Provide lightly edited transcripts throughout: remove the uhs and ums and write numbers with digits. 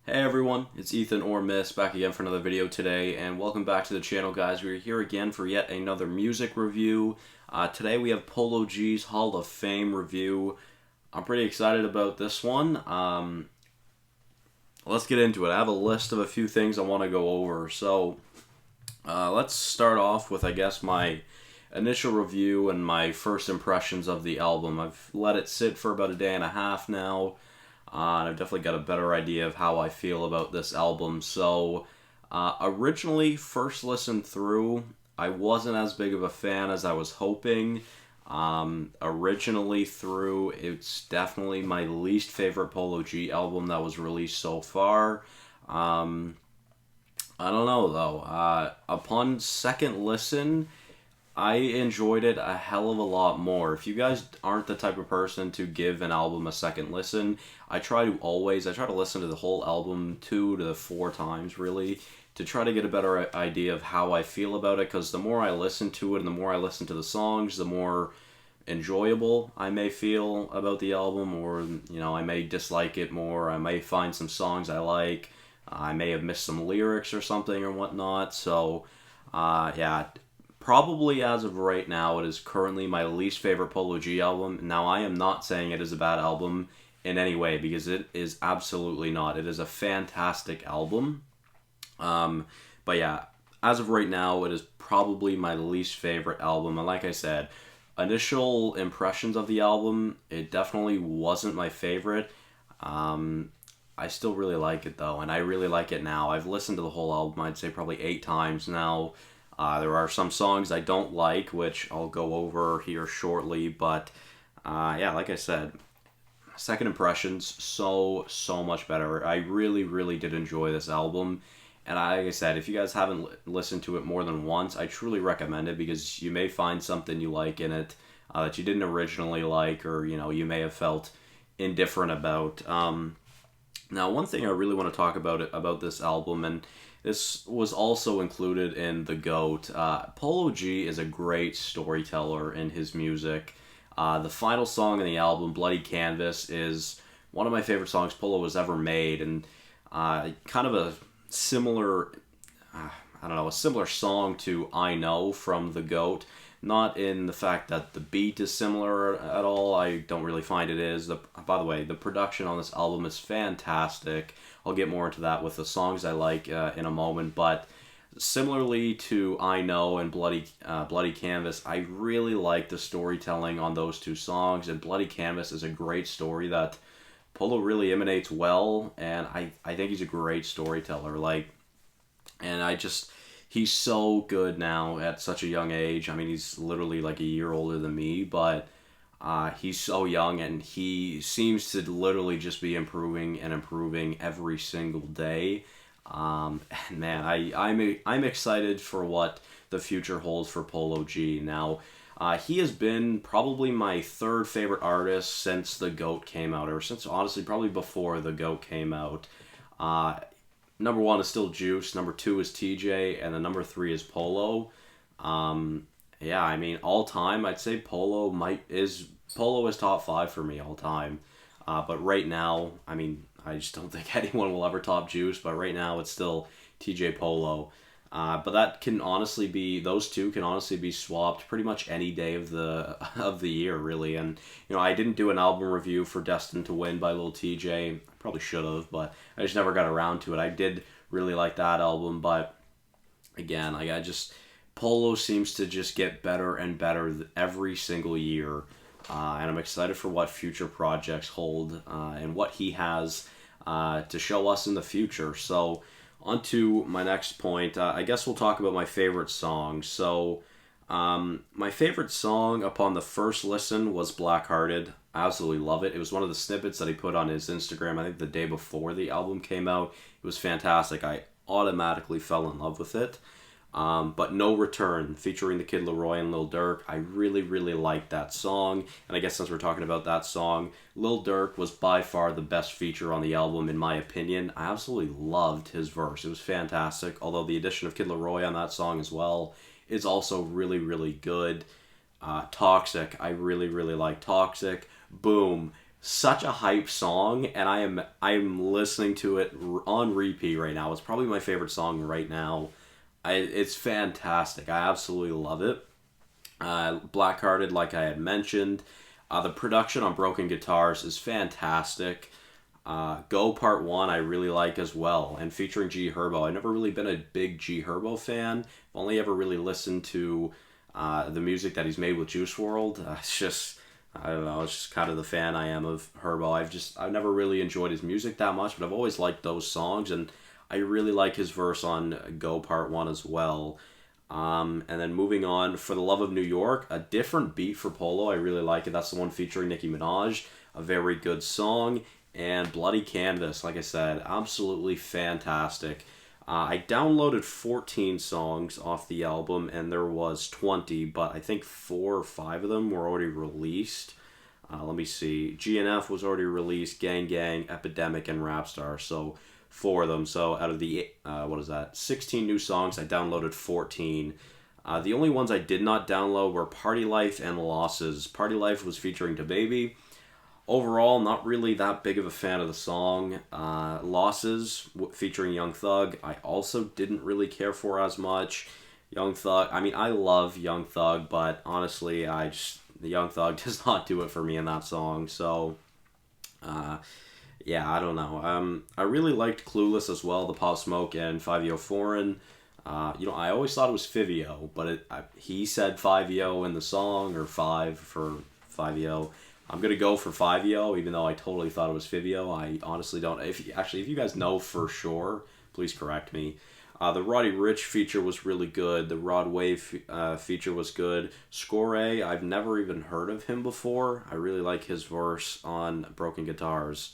Hey everyone, it's Ethan or Miss back again for another video today, and welcome back to the channel, guys. We're here again for yet another music review. Today we have Polo G's Hall of Fame review. I'm pretty excited about this one. Let's get into it. I have a list of a few things I want to go over. So let's start off with, I guess, my initial review and my first impressions of the album. I've let it sit for about a day and a half now. And I've definitely got a better idea of how I feel about this album. So, originally, first listen through, I wasn't as big of a fan as I was hoping. Originally through, it's definitely my least favorite Polo G album that was released so far. I don't know, though. Upon second listen, I enjoyed it a hell of a lot more. If you guys aren't the type of person to give an album a second listen, I try to listen to the whole album 2 to 4 times, really, to try to get a better idea of how I feel about it, because the more I listen to it and the more I listen to the songs, the more enjoyable I may feel about the album, or, I may dislike it more, I may find some songs I like, I may have missed some lyrics or something or whatnot, so, yeah. Probably as of right now, it is currently my least favorite Polo G album. Now, I am not saying it is a bad album in any way, because it is absolutely not. It is a fantastic album. But yeah, as of right now, it is probably my least favorite album. And like I said, initial impressions of the album, it definitely wasn't my favorite. I still really like it, though, and I really like it now. I've listened to the whole album, I'd say probably 8 times now. There are some songs I don't like, which I'll go over here shortly, but yeah, like I said, second impressions, so much better. I really did enjoy this album, and like I said, if you guys haven't listened to it more than once, I truly recommend it, because you may find something you like in it that you didn't originally like, or, you may have felt indifferent about. Now, one thing I really want to talk about this album, and this was also included in The GOAT. Polo G is a great storyteller in his music. The final song in the album, Bloody Canvas, is one of my favorite songs Polo has ever made, and kind of a similar, a similar song to I Know from The GOAT. Not in the fact that the beat is similar at all. I don't really find it is. By the way, the production on this album is fantastic. I'll get more into that with the songs I like in a moment. But similarly to I Know and Bloody Canvas, I really like the storytelling on those two songs. And Bloody Canvas is a great story that Polo really emanates well. And I think he's a great storyteller. He's so good now at such a young age. I mean, he's literally like a year older than me, but he's so young, and he seems to literally just be improving and improving every single day. And man, I'm excited for what the future holds for Polo G. Now, he has been probably my third favorite artist since The GOAT came out, or since, honestly, probably before The GOAT came out. Number 1 is still Juice, number 2 is TJ, and then number 3 is Polo. Yeah, I mean, all time, I'd say Polo is top 5 for me all time. But right now, I mean, I just don't think anyone will ever top Juice, but right now it's still TJ Polo. But those two can honestly be swapped pretty much any day of the year, really. And, I didn't do an album review for Destined to Win by Lil TJ. Probably should have, but I just never got around to it. I did really like that album, but again, Polo seems to just get better and better every single year, and I'm excited for what future projects hold and what he has to show us in the future. So, on to my next point. I guess we'll talk about my favorite song. So, my favorite song upon the first listen was Blackhearted. I absolutely love it. It was one of the snippets that he put on his Instagram, I think the day before the album came out. It was fantastic. I automatically fell in love with it. But No Return, featuring the Kid Laroi and Lil Durk, I really liked that song. And I guess since we're talking about that song, Lil Durk was by far the best feature on the album, in my opinion. I absolutely loved his verse. It was fantastic, although the addition of Kid Laroi on that song as well is also really good. Toxic, I really like Toxic. Boom, such a hype song, and I'm listening to it on repeat right now. It's probably my favorite song right now. It's fantastic. I absolutely love it. Blackhearted, like I had mentioned. The production on Broken Guitars is fantastic. Go Part 1 I really like as well, and featuring G Herbo. I've never really been a big G Herbo fan. I've only ever really listened to the music that he's made with Juice World. It's just, I don't know, it's just kind of the fan I am of Herbo. I've never really enjoyed his music that much, but I've always liked those songs, and I really like his verse on Go Part 1 as well. And then moving on, For the Love of New York, a different beat for Polo. I really like it. That's the one featuring Nicki Minaj. A very good song. And Bloody Canvas, like I said, absolutely fantastic. I downloaded 14 songs off the album, and there was 20, but I think 4 or 5 of them were already released. Let me see. GNF was already released, Gang Gang, Epidemic, and Rapstar. So 4 of them. So out of the, 16 new songs, I downloaded 14. The only ones I did not download were Party Life and Losses. Party Life was featuring DaBaby. Overall, not really that big of a fan of the song. Losses, featuring Young Thug, I also didn't really care for as much. Young Thug, I mean, I love Young Thug, but honestly, the Young Thug does not do it for me in that song. So, yeah, I don't know. I really liked Clueless as well, the Pop Smoke and 5 Foreign. I always thought it was Fivio, but he said 5 in the song, or 5 for 5. I'm gonna go for 5 even though I totally thought it was Fivio. I honestly don't. If you guys know for sure, please correct me. The Roddy Ricch feature was really good. The Rod Wave feature was good. Score, I've never even heard of him before. I really like his verse on Broken Guitars.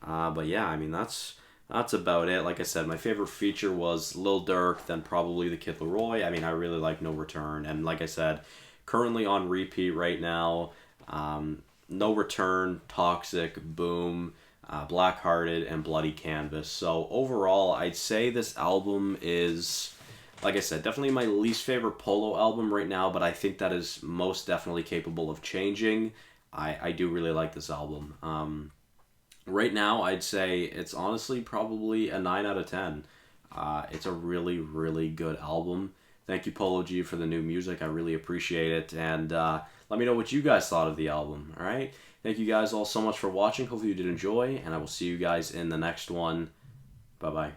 But yeah, I mean that's about it. Like I said, my favorite feature was Lil Durk, then probably the Kid Laroi. I mean, I really like No Return, and like I said, currently on repeat right now. No Return, Toxic, Boom, Blackhearted, and Bloody Canvas. So overall, I'd say this album is, like I said, definitely my least favorite Polo album right now, but I think that is most definitely capable of changing. I do really like this album. Right now, I'd say it's honestly probably a 9 out of 10. It's a really, really good album. Thank you, Polo G, for the new music. I really appreciate it. And let me know what you guys thought of the album. All right? Thank you guys all so much for watching. Hopefully you did enjoy. And I will see you guys in the next one. Bye-bye.